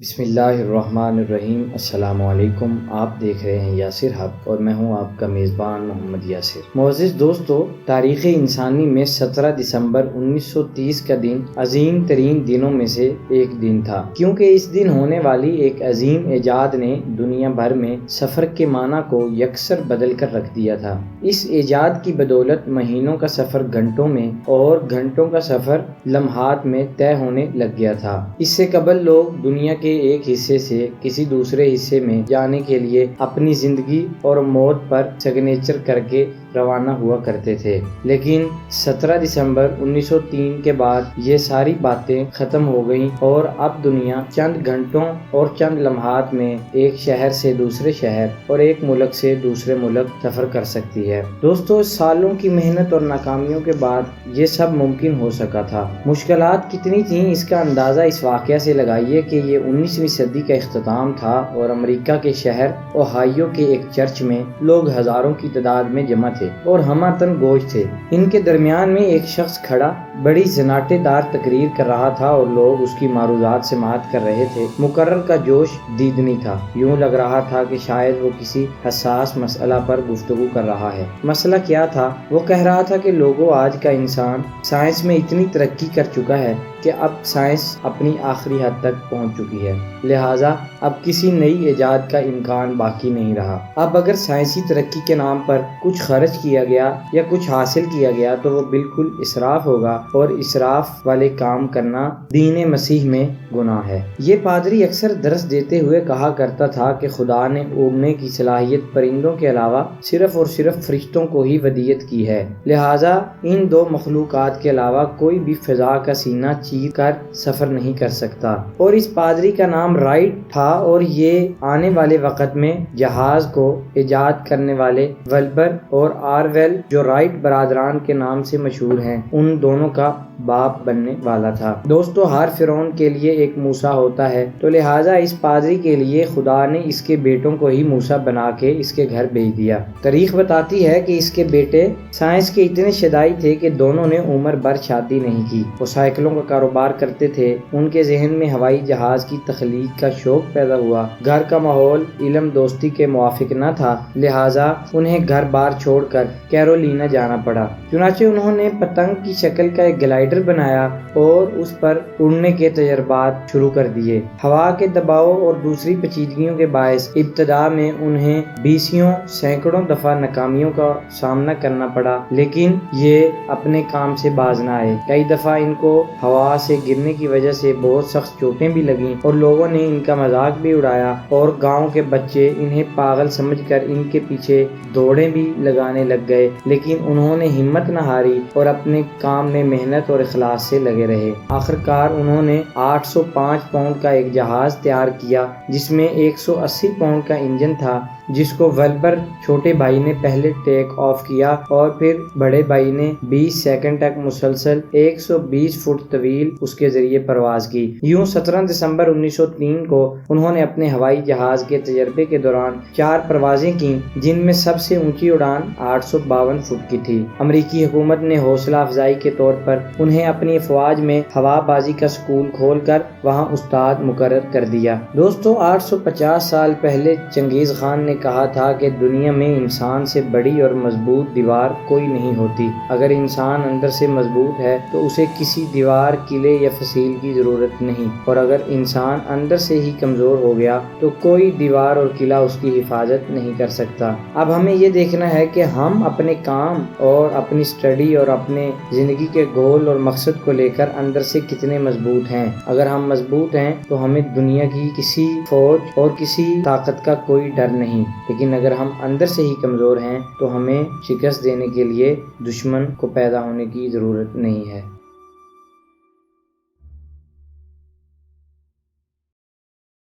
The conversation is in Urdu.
بسم اللہ الرحمن الرحیم۔ السلام علیکم۔ آپ دیکھ رہے ہیں یاسر ہب اور میں ہوں آپ کا میزبان محمد یاسر۔ معزز دوستو، تاریخ انسانی میں 17 دسمبر 1930 کا دن عظیم ترین دنوں میں سے ایک دن تھا، کیونکہ اس دن ہونے والی ایک عظیم ایجاد نے دنیا بھر میں سفر کے معنی کو یکسر بدل کر رکھ دیا تھا۔ اس ایجاد کی بدولت مہینوں کا سفر گھنٹوں میں اور گھنٹوں کا سفر لمحات میں طے ہونے لگ گیا تھا۔ اس سے قبل لوگ دنیا کے ایک حصے سے کسی دوسرے حصے میں جانے کے لیے اپنی زندگی اور موت پر سگنیچر کر کے روانہ ہوا کرتے تھے، لیکن 17 دسمبر 1903 کے بعد یہ ساری باتیں ختم ہو گئیں اور اب دنیا چند گھنٹوں اور چند لمحات میں ایک شہر سے دوسرے شہر اور ایک ملک سے دوسرے ملک سفر کر سکتی ہے۔ دوستو، سالوں کی محنت اور ناکامیوں کے بعد یہ سب ممکن ہو سکا تھا۔ مشکلات کتنی تھیں اس کا اندازہ اس واقعہ سے لگائیے کہ یہ 19ویں صدی کا اختتام تھا اور امریکہ کے شہر اوہایو کے ایک چرچ میں لوگ ہزاروں کی تعداد میں جمع تھے اور ہمہ گوش تھے۔ ان کے درمیان میں ایک شخص کھڑا بڑی زناٹے دار تقریر کر رہا تھا اور لوگ اس کی معروضات سماعت کر رہے تھے۔ مقرر کا جوش دیدنی تھا، یوں لگ رہا تھا کہ شاید وہ کسی حساس مسئلہ پر گفتگو کر رہا ہے۔ مسئلہ کیا تھا؟ وہ کہہ رہا تھا کہ لوگوں، آج کا انسان سائنس میں اتنی ترقی کر چکا ہے کہ اب سائنس اپنی آخری حد تک پہنچ چکی ہے، لہٰذا اب کسی نئی ایجاد کا امکان باقی نہیں رہا۔ اب اگر سائنسی ترقی کے نام پر کچھ خرچ کیا گیا یا کچھ حاصل کیا گیا تو وہ بالکل اسراف ہوگا، اور اسراف والے کام کرنا دین مسیح میں گناہ ہے۔ یہ پادری اکثر درس دیتے ہوئے کہا کرتا تھا کہ خدا نے اڑنے کی صلاحیت پرندوں کے علاوہ صرف اور صرف فرشتوں کو ہی ودیت کی ہے، لہٰذا ان دو مخلوقات کے علاوہ کوئی بھی فضا کا سینہ چیر کر سفر نہیں کر سکتا۔ اور اس پادری کا نام رائٹ تھا، اور یہ آنے والے وقت میں جہاز کو ایجاد کرنے والے ولبر اور آرویل، جو رائٹ برادران کے نام سے مشہور ہیں، ان دونوں کا باپ بننے والا تھا۔ دوستو، ہر فرعون کے لیے ایک موسیٰ ہوتا ہے، تو لہٰذا اس پادری کے لیے خدا نے اس کے بیٹوں کو ہی موسیٰ بنا کے اس کے گھر بھیج دیا۔ تاریخ بتاتی ہے کہ اس کے بیٹے سائنس کے اتنے شیدائی تھے کہ دونوں نے عمر بھر شادی نہیں کی۔ وہ سائیکلوں کا کاروبار کرتے تھے۔ ان کے ذہن میں ہوائی جہاز کی تخلیق کا شوق پیدا ہوا۔ گھر کا ماحول علم دوستی کے موافق نہ تھا، لہٰذا انہیں گھر بار چھوڑ کر کیرولینا جانا پڑا۔ چنانچہ انہوں نے پتنگ کی شکل کا ایک گلائڈر بنایا اور اس پر اڑنے کے تجربات شروع کر دیے۔ ہوا کے دباؤ اور دوسری پیچیدگیوں کے باعث ابتدا میں انہیں بیسیوں سینکڑوں دفعہ ناکامیوں کا سامنا کرنا پڑا، لیکن یہ اپنے کام سے باز نہ آئے۔ کئی دفعہ ان کو ہوا سے گرنے کی وجہ سے بہت سخت چوٹیں بھی لگیں اور لوگوں نے ان کا مذاق بھی اڑایا، اور گاؤں کے بچے انہیں پاگل سمجھ کر ان کے پیچھے دوڑیں بھی لگانے لگ گئے، لیکن انہوں نے ہمت نہ ہاری اور اپنے کام میں محنت اور اخلاص سے لگے رہے۔ آخرکار انہوں نے 805 پاؤنڈ کا ایک جہاز تیار کیا جس میں 180 پاؤنڈ کا انجن تھا، جس کو ولبر چھوٹے بھائی نے پہلے ٹیک آف کیا اور پھر بڑے بھائی نے 20 سیکنڈ تک مسلسل 120 فٹ طویل اس کے ذریعے پرواز کی۔ یوں 17 دسمبر 1903 کو انہوں نے اپنے ہوائی جہاز کے تجربے کے دوران 4 پروازیں کیں، جن میں سب سے اونچی اڑان 852 فٹ کی تھی۔ امریکی حکومت نے حوصلہ افزائی کے طور پر انہیں اپنی افواج میں ہوا بازی کا سکول کھول کر وہاں استاد مقرر کر دیا۔ دوستو، 850 سال پہلے چنگیز خان نے کہا تھا کہ دنیا میں انسان سے بڑی اور مضبوط دیوار کوئی نہیں ہوتی۔ اگر انسان اندر سے مضبوط ہے تو اسے کسی دیوار، قلعے یا فصیل کی ضرورت نہیں، اور اگر انسان اندر سے ہی کمزور ہو گیا تو کوئی دیوار اور قلعہ اس کی حفاظت نہیں کر سکتا۔ اب ہمیں یہ دیکھنا ہے کہ ہم اپنے کام اور اپنی سٹڈی اور اپنے زندگی کے گول اور مقصد کو لے کر اندر سے کتنے مضبوط ہیں۔ اگر ہم مضبوط ہیں تو ہمیں دنیا کی کسی فوج اور کسی طاقت کا کوئی ڈر نہیں، لیکن اگر ہم اندر سے ہی کمزور ہیں تو ہمیں شکست دینے کے لیے دشمن کو پیدا ہونے کی ضرورت نہیں ہے۔